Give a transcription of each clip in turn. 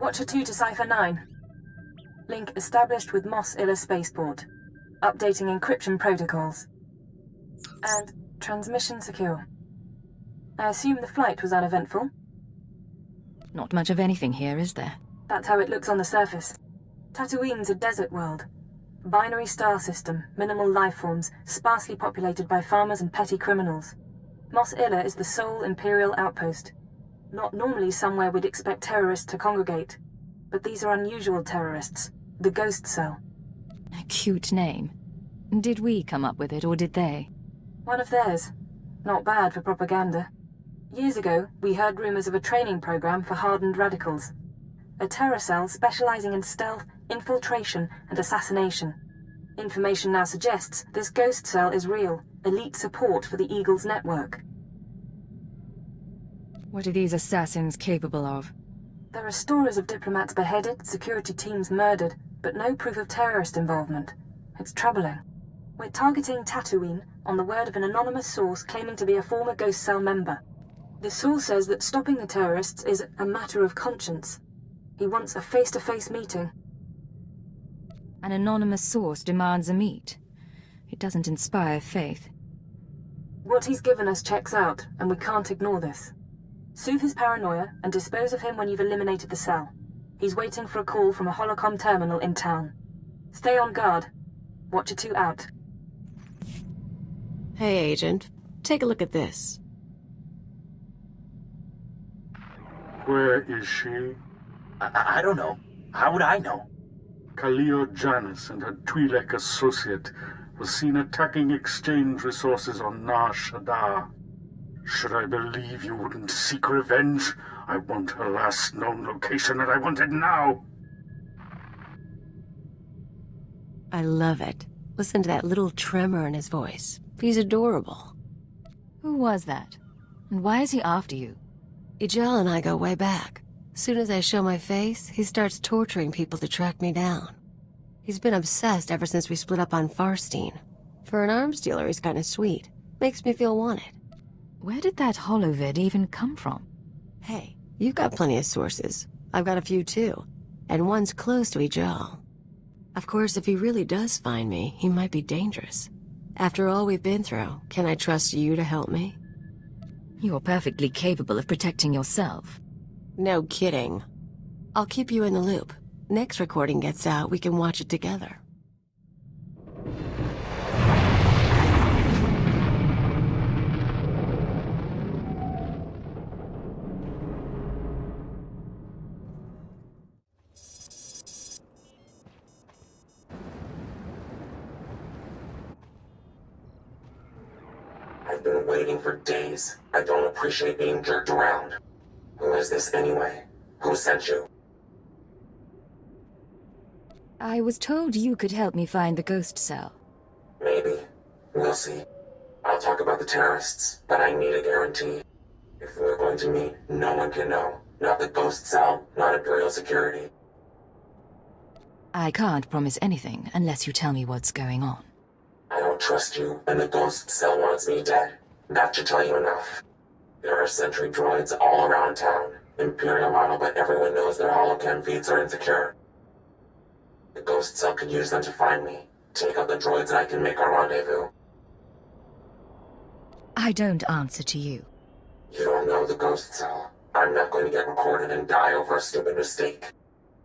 Watcher 2 to Cipher 9. Link established with Mos Illa Spaceport. Updating encryption protocols. And transmission secure. I assume the flight was uneventful? Not much of anything here, is there? That's how it looks on the surface. Tatooine's a desert world. Binary star system, minimal life forms, sparsely populated by farmers and petty criminals. Mos Illa is the sole Imperial outpost. Not normally somewhere we'd expect terrorists to congregate. But these are unusual terrorists. The Ghost Cell. A cute name. Did we come up with it, or did they? One of theirs. Not bad for propaganda. Years ago, we heard rumors of a training program for hardened radicals. A terror cell specializing in stealth, infiltration, and assassination. Information now suggests this Ghost Cell is real, elite support for the Eagles network. What are these assassins capable of? There are stories of diplomats beheaded, security teams murdered, but no proof of terrorist involvement. It's troubling. We're targeting Tatooine on the word of an anonymous source claiming to be a former Ghost Cell member. The source says that stopping the terrorists is a matter of conscience. He wants a face-to-face meeting. An anonymous source demands a meet. It doesn't inspire faith. What he's given us checks out, and we can't ignore this. Soothe his paranoia and dispose of him when you've eliminated the cell. He's waiting for a call from a holocom terminal in town. Stay on guard. Watcher 2 out. Hey, Agent. Take a look at this. Where is she? I don't know. How would I know? Khalil Janus and her Twi'lek associate was seen attacking exchange resources on Nar Shaddaa. Should I believe you wouldn't seek revenge? I want her last known location, and I want it now! I love it. Listen to that little tremor in his voice. He's adorable. Who was that? And why is he after you? Ijel and I go way back. Soon as I show my face, he starts torturing people to track me down. He's been obsessed ever since we split up on Farstein. For an arms dealer, he's kinda sweet. Makes me feel wanted. Where did that holovid even come from? Hey, you've got plenty of sources. I've got a few too. And one's close to Ijel. Of course, if he really does find me, he might be dangerous. After all we've been through, can I trust you to help me? You're perfectly capable of protecting yourself. No kidding. I'll keep you in the loop. Next recording gets out, we can watch it together. I've been waiting for days. I don't appreciate being jerked around. Who is this anyway? Who sent you? I was told you could help me find the Ghost Cell. Maybe. We'll see. I'll talk about the terrorists, but I need a guarantee. If we're going to meet, no one can know. Not the Ghost Cell, not Imperial security. I can't promise anything unless you tell me what's going on. I don't trust you, and the Ghost Cell wants me dead. That should tell you enough. There are sentry droids all around town. Imperial model, but everyone knows their holocam feeds are insecure. The Ghost Cell could use them to find me. Take out the droids and I can make our rendezvous. I don't answer to you. You don't know the Ghost Cell. I'm not going to get recorded and die over a stupid mistake.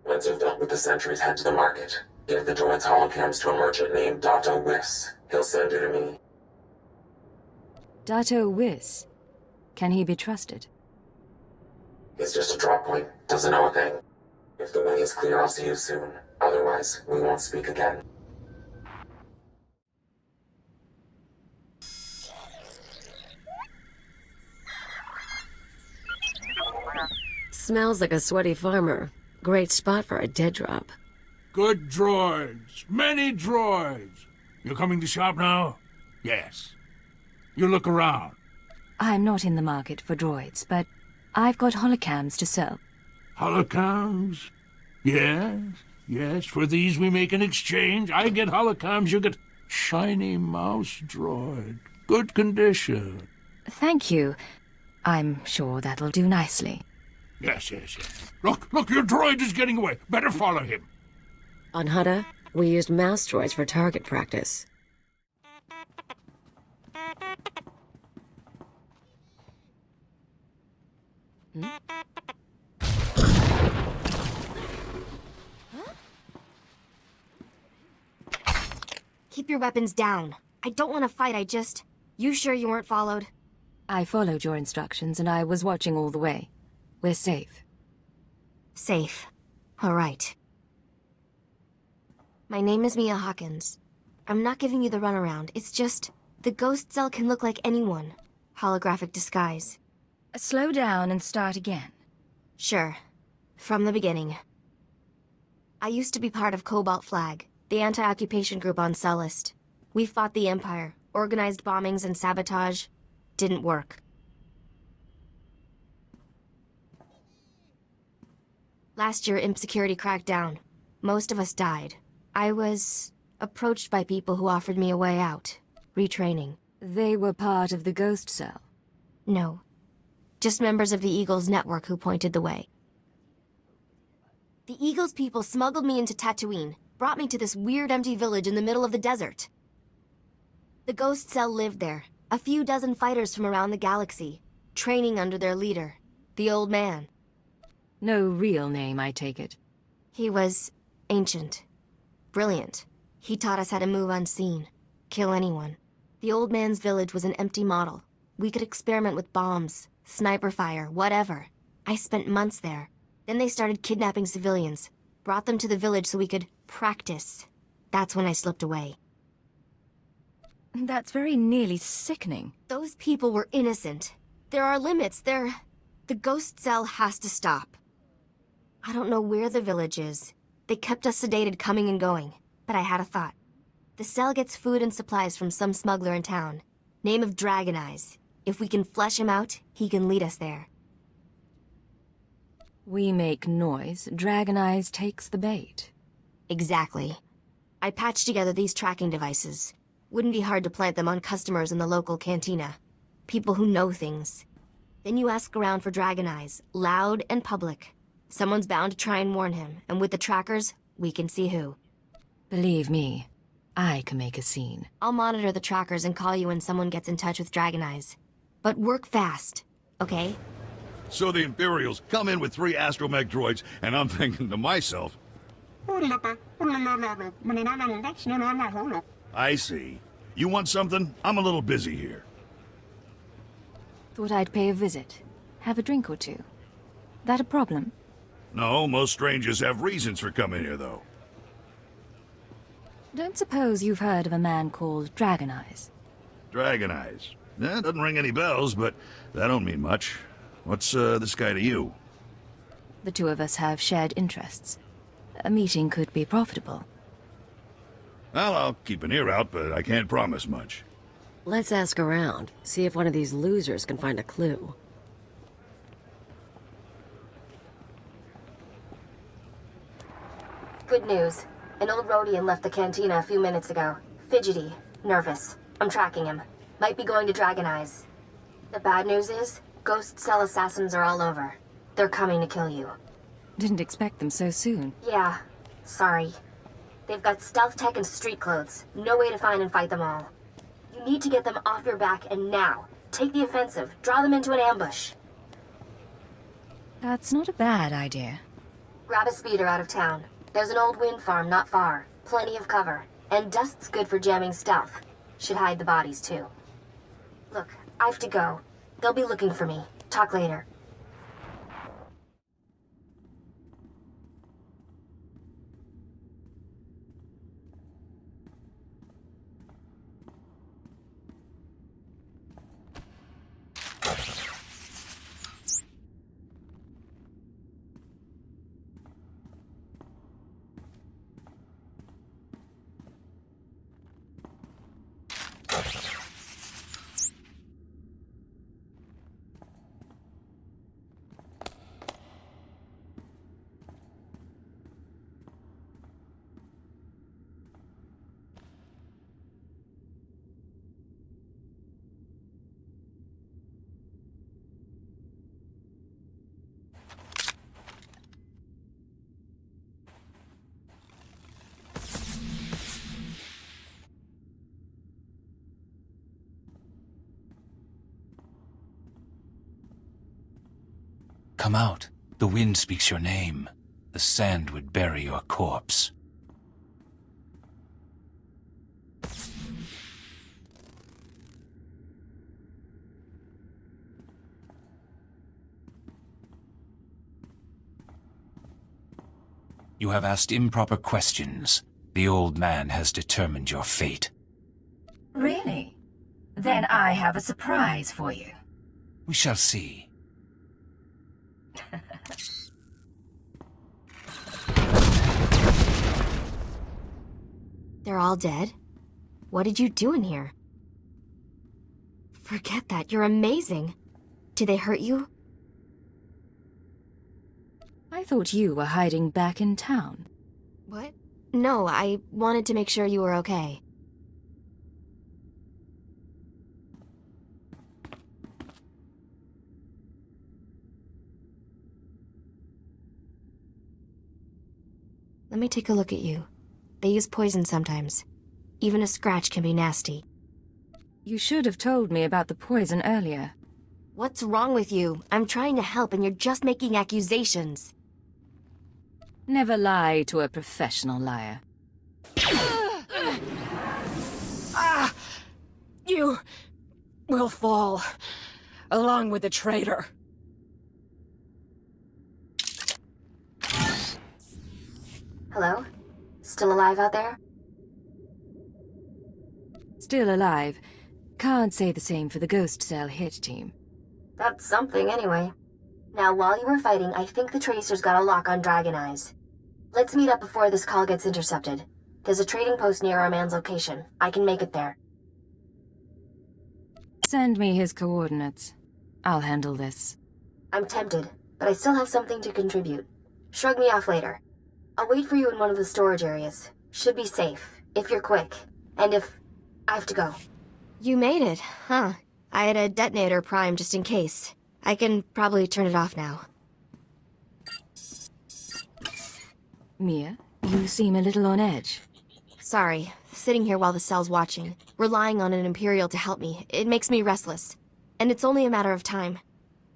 Once you've dealt with the sentries, head to the market. Give the droids holocams to a merchant named Dato Whis. He'll send you to me. Dato Whis? Can he be trusted? He's just a drop point. Doesn't know a thing. If the way is clear, I'll see you soon. Otherwise, we won't speak again. Smells like a sweaty farmer. Great spot for a dead drop. Good droids. Many droids. You're coming to shop now? Yes. You look around. I'm not in the market for droids, but I've got holocams to sell. Holocams? Yes, yes. For these we make an exchange. I get holocams, you get shiny mouse droid. Good condition. Thank you. I'm sure that'll do nicely. Yes. Look, your droid is getting away. Better follow him. On Hutta, we used mouse droids for target practice. Keep your weapons down. I don't want to fight, You sure you weren't followed? I followed your instructions, and I was watching all the way. We're safe. Safe. All right. My name is Mia Hawkins. I'm not giving you the runaround. It's just... the ghost cell can look like anyone. Holographic disguise. Slow down and start again. Sure. From the beginning. I used to be part of Cobalt Flag, the anti-occupation group on Sullust. We fought the Empire, organized bombings and sabotage. Didn't work. Last year, Imp Security cracked down. Most of us died. I was approached by people who offered me a way out. Retraining. They were part of the ghost cell. No. Just members of the Eagles network who pointed the way. The Eagles people smuggled me into Tatooine, brought me to this weird empty village in the middle of the desert. The ghost cell lived there, a few dozen fighters from around the galaxy, training under their leader, the old man. No real name, I take it. He was ancient. Brilliant. He taught us how to move unseen, kill anyone. The old man's village was an empty model. We could experiment with bombs, sniper fire, whatever. I spent months there. Then they started kidnapping civilians, brought them to the village so we could practice. That's when I slipped away. That's very nearly sickening. Those people were innocent. There are limits. The ghost cell has to stop. I don't know where the village is. They kept us sedated coming and going, but I had a thought. The cell gets food and supplies from some smuggler in town. Name of Dragon Eyes. If we can flesh him out, he can lead us there. We make noise, Dragon Eyes takes the bait. Exactly. I patched together these tracking devices. Wouldn't be hard to plant them on customers in the local cantina. People who know things. Then you ask around for Dragon Eyes, loud and public. Someone's bound to try and warn him, and with the trackers, we can see who. Believe me, I can make a scene. I'll monitor the trackers and call you when someone gets in touch with Dragon Eyes. But work fast, okay? So the Imperials come in with 3 astromech droids, and I'm thinking to myself... I see. You want something? I'm a little busy here. Thought I'd pay a visit. Have a drink or two. That a problem? No, most strangers have reasons for coming here, though. Don't suppose you've heard of a man called Dragon Eyes? Dragon Eyes. That doesn't ring any bells, but that don't mean much. What's this guy to you? The two of us have shared interests. A meeting could be profitable. Well, I'll keep an ear out, but I can't promise much. Let's ask around, see if one of these losers can find a clue. Good news. An old Rhodian left the cantina a few minutes ago. Fidgety. Nervous. I'm tracking him. Might be going to Dragon Eyes. The bad news is, ghost cell assassins are all over. They're coming to kill you. Didn't expect them so soon. Yeah. Sorry. They've got stealth tech and street clothes. No way to find and fight them all. You need to get them off your back, and now. Take the offensive. Draw them into an ambush. That's not a bad idea. Grab a speeder out of town. There's an old wind farm not far. Plenty of cover. And dust's good for jamming stealth. Should hide the bodies, too. Look, I have to go. They'll be looking for me. Talk later. Come out. The wind speaks your name. The sand would bury your corpse. You have asked improper questions. The old man has determined your fate. Really? Then I have a surprise for you. We shall see. They're all dead? What did you do in here? Forget that, you're amazing. Did they hurt you? I thought you were hiding back in town. What? No, I wanted to make sure you were okay. Let me take a look at you. They use poison sometimes. Even a scratch can be nasty. You should have told me about the poison earlier. What's wrong with you? I'm trying to help and you're just making accusations. Never lie to a professional liar. You will fall, along with the traitor. Hello? Still alive out there? Still alive. Can't say the same for the Ghost Cell hit team. That's something anyway. Now, while you were fighting, I think the Tracers got a lock on Dragon Eyes. Let's meet up before this call gets intercepted. There's a trading post near our man's location. I can make it there. Send me his coordinates. I'll handle this. I'm tempted, but I still have something to contribute. Shrug me off later. I'll wait for you in one of the storage areas. Should be safe, if you're quick. And if... I have to go. You made it, huh? I had a detonator primed just in case. I can probably turn it off now. Mia, you seem a little on edge. Sorry, sitting here while the cell's watching, relying on an Imperial to help me, it makes me restless. And it's only a matter of time.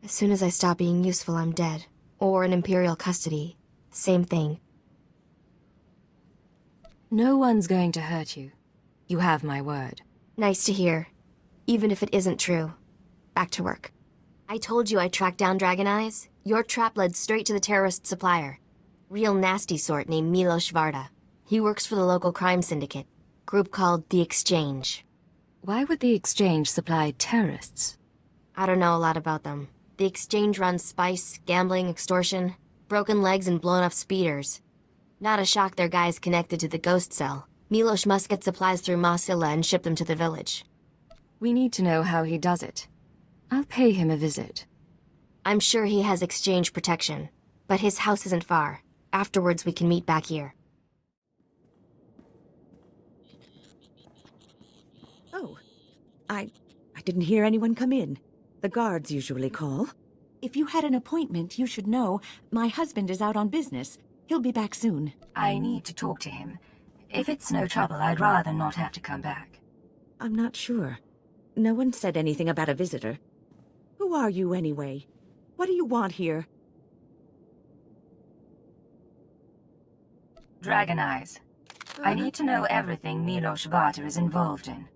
As soon as I stop being useful, I'm dead. Or in Imperial custody. Same thing. No one's going to hurt you. You have my word. Nice to hear. Even if it isn't true. Back to work. I told you I tracked down Dragon Eyes. Your trap led straight to the terrorist supplier. Real nasty sort named Milos Varda. He works for the local crime syndicate. Group called The Exchange. Why would the Exchange supply terrorists? I don't know a lot about them. The Exchange runs spice, gambling, extortion, broken legs and blown up speeders. Not a shock their guys connected to the Ghost Cell. Milos must get supplies through Mos Illa and ship them to the village. We need to know how he does it. I'll pay him a visit. I'm sure he has Exchange protection, but his house isn't far. Afterwards, we can meet back here. Oh, I didn't hear anyone come in. The guards usually call. If you had an appointment, you should know. My husband is out on business. He'll be back soon. I need to talk to him. If it's no trouble, I'd rather not have to come back. I'm not sure. No one said anything about a visitor. Who are you, anyway? What do you want here? Dragon Eyes. I need to know everything Milos Varda is involved in.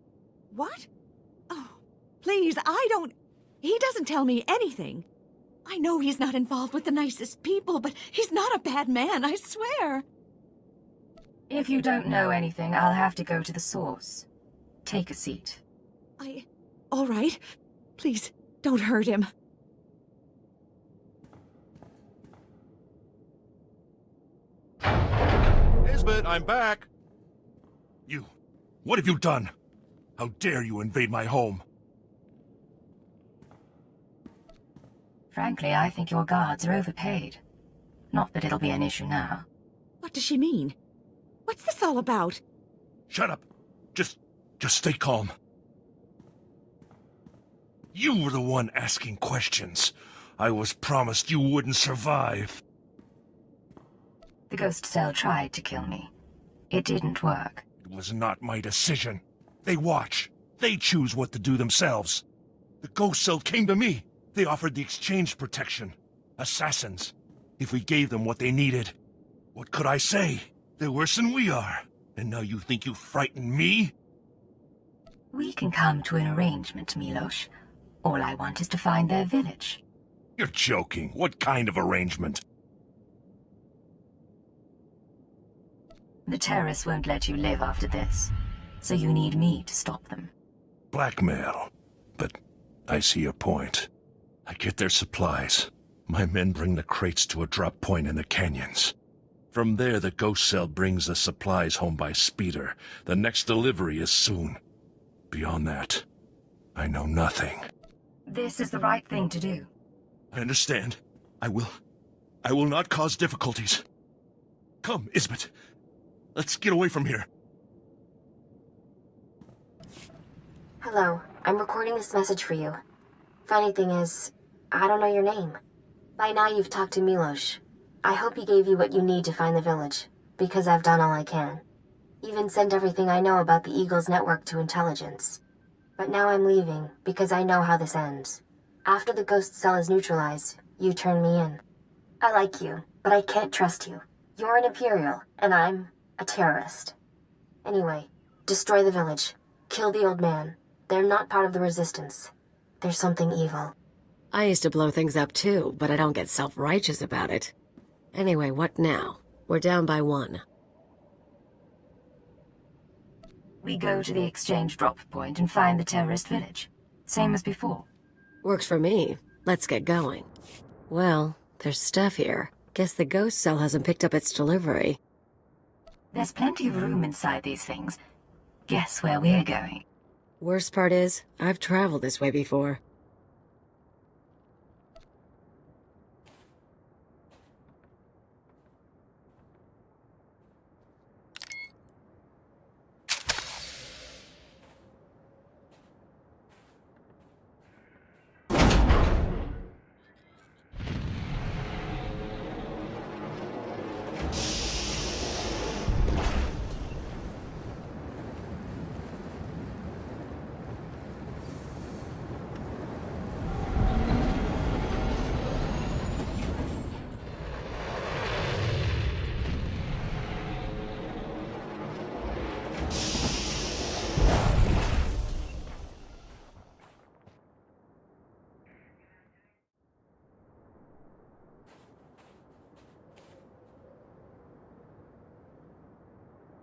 What? Oh, please, He doesn't tell me anything. I know he's not involved with the nicest people, but he's not a bad man, I swear. If you don't know anything, I'll have to go to the source. Take a seat. All right. Please, don't hurt him. Nisbet, I'm back. You, what have you done? How dare you invade my home? Frankly, I think your guards are overpaid. Not that it'll be an issue now. What does she mean? What's this all about? Shut up. Just stay calm. You were the one asking questions. I was promised you wouldn't survive. The Ghost Cell tried to kill me. It didn't work. It was not my decision. They watch. They choose what to do themselves. The Ghost Cell came to me. They offered the Exchange protection. Assassins. If we gave them what they needed, what could I say? They're worse than we are. And now you think you frighten me? We can come to an arrangement, Milos. All I want is to find their village. You're joking. What kind of arrangement? The terrorists won't let you live after this, so you need me to stop them. Blackmail. But I see your point. I get their supplies. My men bring the crates to a drop point in the canyons. From there, the ghost cell brings the supplies home by speeder. The next delivery is soon. Beyond that, I know nothing. This is the right thing to do. I understand. I will not cause difficulties. Come, Isbet. Let's get away from here. Hello, I'm recording this message for you. Funny thing is, I don't know your name. By now you've talked to Milos. I hope he gave you what you need to find the village, because I've done all I can. Even sent everything I know about the Eagle's network to intelligence. But now I'm leaving, because I know how this ends. After the ghost cell is neutralized, you turn me in. I like you, but I can't trust you. You're an Imperial, and I'm a terrorist. Anyway, destroy the village. Kill the old man. They're not part of the resistance. There's something evil. I used to blow things up too, but I don't get self-righteous about it. Anyway, what now? We're down by 1. We go to the exchange drop point and find the terrorist village. Same as before. Works for me. Let's get going. Well, there's stuff here. Guess the ghost cell hasn't picked up its delivery. There's plenty of room inside these things. Guess where we're going? Worst part is, I've traveled this way before.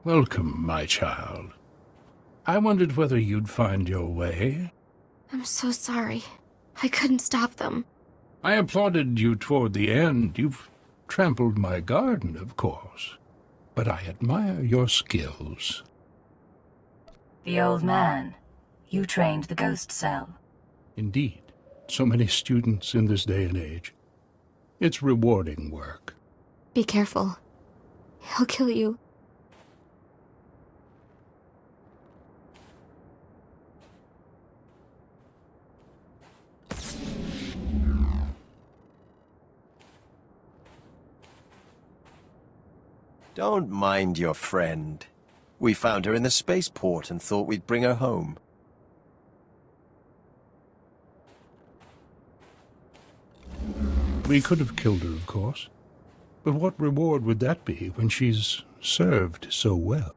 Welcome, my child. I wondered whether you'd find your way. I'm so sorry. I couldn't stop them. I applauded you toward the end. You've trampled my garden, of course. But I admire your skills. The old man. You trained the ghost cell. Indeed. So many students in this day and age. It's rewarding work. Be careful. He'll kill you. Don't mind your friend. We found her in the spaceport and thought we'd bring her home. We could have killed her, of course. But what reward would that be when she's served so well?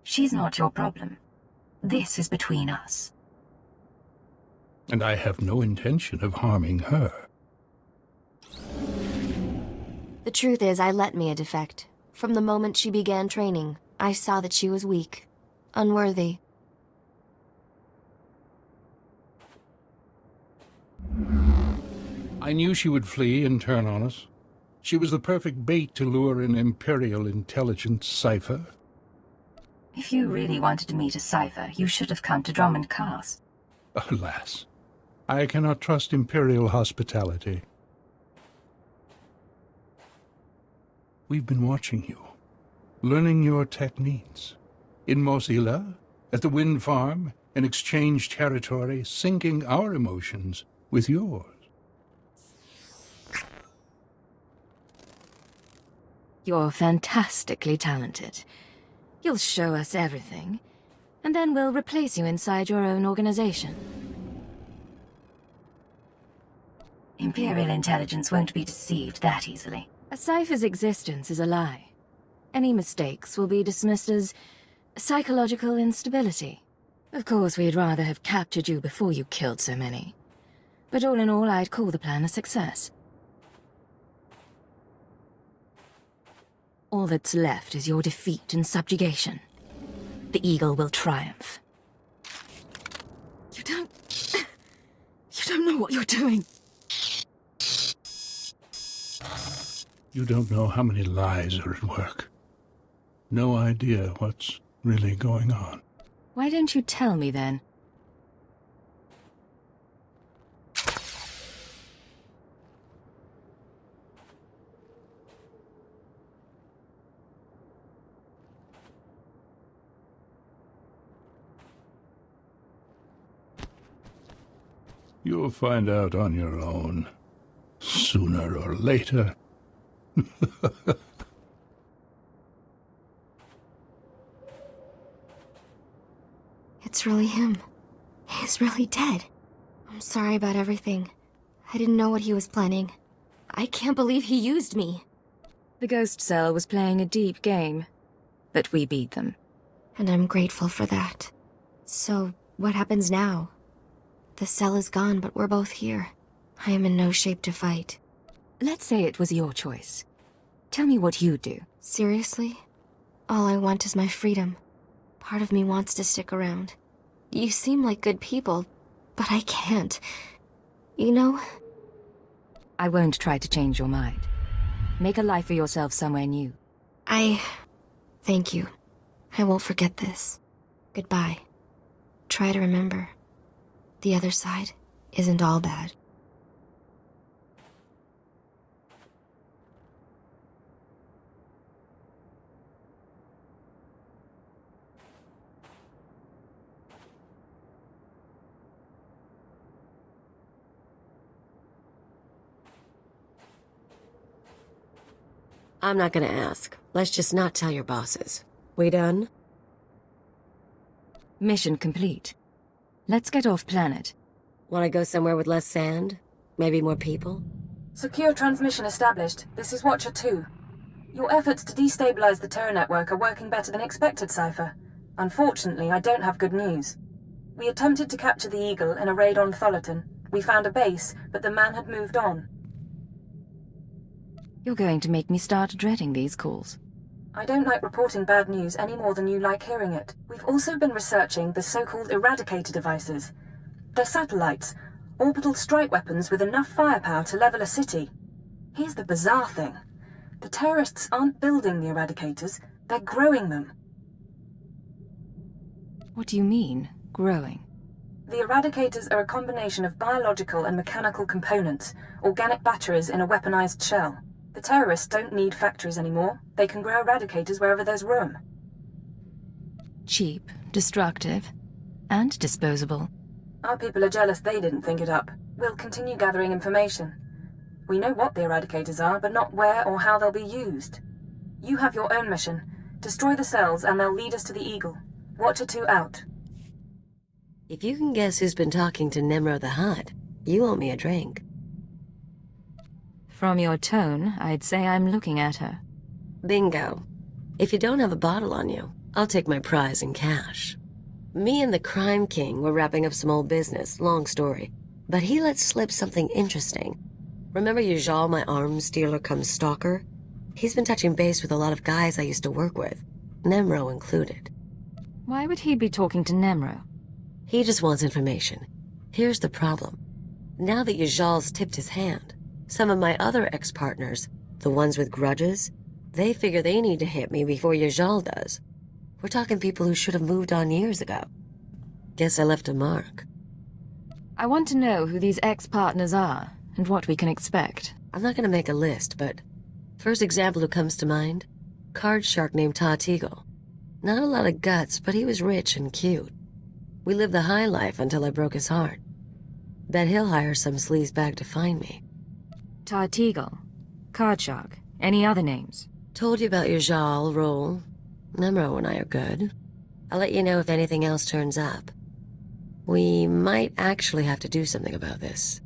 She's not your problem. This is between us. And I have no intention of harming her. The truth is, I let Mia defect. From the moment she began training, I saw that she was weak, unworthy. I knew she would flee and turn on us. She was the perfect bait to lure an Imperial intelligence cipher. If you really wanted to meet a cipher, you should have come to Drummond Cast. Alas, I cannot trust Imperial hospitality. We've been watching you, learning your techniques. In Mos Ila, at the wind farm, in exchange territory, syncing our emotions with yours. You're fantastically talented. You'll show us everything, and then we'll replace you inside your own organization. Imperial intelligence won't be deceived that easily. A cipher's existence is a lie. Any mistakes will be dismissed as psychological instability. Of course, we'd rather have captured you before you killed so many. But all in all, I'd call the plan a success. All that's left is your defeat and subjugation. The Eagle will triumph. You don't know what you're doing. You don't know how many lies are at work. No idea what's really going on. Why don't you tell me then? You'll find out on your own, sooner or later. It's really him. He's really dead. I'm sorry about everything. I didn't know what he was planning. I can't believe he used me. The Ghost Cell was playing a deep game, but we beat them. And I'm grateful for that. So, what happens now? The cell is gone, but we're both here. I am in no shape to fight. Let's say it was your choice. Tell me what you'd do. Seriously? All I want is my freedom. Part of me wants to stick around. You seem like good people, but I can't. You know? I won't try to change your mind. Make a life for yourself somewhere new. Thank you. I won't forget this. Goodbye. Try to remember. The other side isn't all bad. I'm not gonna ask. Let's just not tell your bosses. We done? Mission complete. Let's get off planet. Want to go somewhere with less sand? Maybe more people? Secure transmission established. This is Watcher 2. Your efforts to destabilize the Terra network are working better than expected, Cypher. Unfortunately, I don't have good news. We attempted to capture the Eagle in a raid on Tholiton. We found a base, but the man had moved on. You're going to make me start dreading these calls. I don't like reporting bad news any more than you like hearing it. We've also been researching the so-called Eradicator devices. They're satellites, orbital strike weapons with enough firepower to level a city. Here's the bizarre thing. The terrorists aren't building the Eradicators, they're growing them. What do you mean, growing? The Eradicators are a combination of biological and mechanical components, organic batteries in a weaponized shell. The terrorists don't need factories anymore. They can grow Eradicators wherever there's room. Cheap, destructive, and disposable. Our people are jealous they didn't think it up. We'll continue gathering information. We know what the Eradicators are, but not where or how they'll be used. You have your own mission. Destroy the cells and they'll lead us to the Eagle. Watcher 2 out. If you can guess who's been talking to Nemro the Hutt, you owe me a drink. From your tone, I'd say I'm looking at her. Bingo. If you don't have a bottle on you, I'll take my prize in cash. Me and the Crime King were wrapping up some old business, long story. But he let slip something interesting. Remember Yajal, my arms dealer cum stalker? He's been touching base with a lot of guys I used to work with, Nemro included. Why would he be talking to Nemro? He just wants information. Here's the problem. Now that Yajal's tipped his hand, some of my other ex-partners, the ones with grudges, they figure they need to hit me before Yajal does. We're talking people who should have moved on years ago. Guess I left a mark. I want to know who these ex-partners are, and what we can expect. I'm not gonna make a list, but first example who comes to mind, card shark named Tatooine. Not a lot of guts, but he was rich and cute. We lived the high life until I broke his heart. Bet he'll hire some sleazebag to find me. Tatooine, card shark, any other names? Told you about Yajal, Roll. Nemro and I are good. I'll let you know if anything else turns up. We might actually have to do something about this.